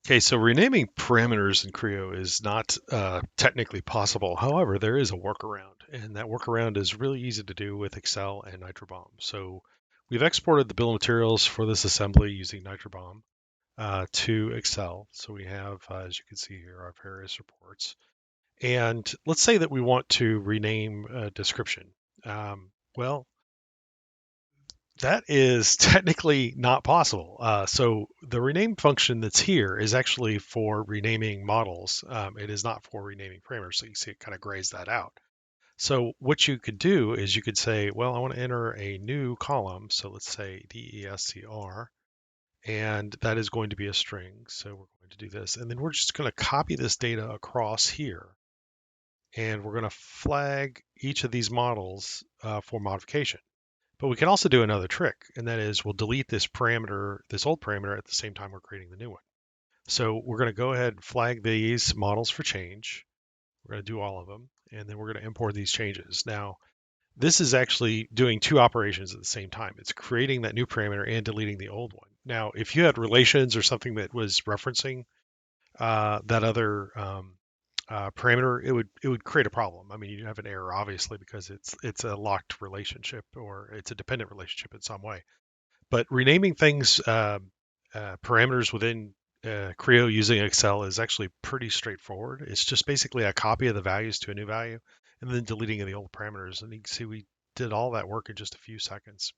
Okay, so renaming parameters in Creo is not technically possible. However, there is a workaround, and that workaround is really easy to do with Excel and NitroBomb. So we've exported the bill of materials for this assembly using NitroBomb to Excel. So we have, as you can see here, our various reports. And let's say that we want to rename a description. Well, that is technically not possible. So the rename function that's here is actually for renaming models. It is not for renaming parameters. So you see it kind of grays that out. So what you could do is you could say, well, I want to enter a new column. So let's say DESCR, and that is going to be a string. So we're going to do this. And then we're just going to copy this data across here. And we're going to flag each of these models for modification. But we can also do another trick, and that is we'll delete this parameter, this old parameter, at the same time we're creating the new one. So we're going to go ahead and flag these models for change. We're going to do all of them, and then we're going to import these changes. Now, this is actually doing two operations at the same time. It's creating that new parameter and deleting the old one. Now, if you had relations or something that was referencing that other parameter, it would create a problem. I mean, you have an error obviously because it's a locked relationship or it's a dependent relationship in some way. But renaming things parameters within Creo using Excel is actually pretty straightforward. It's just basically a copy of the values to a new value and then deleting of the old parameters. And you can see we did all that work in just a few seconds.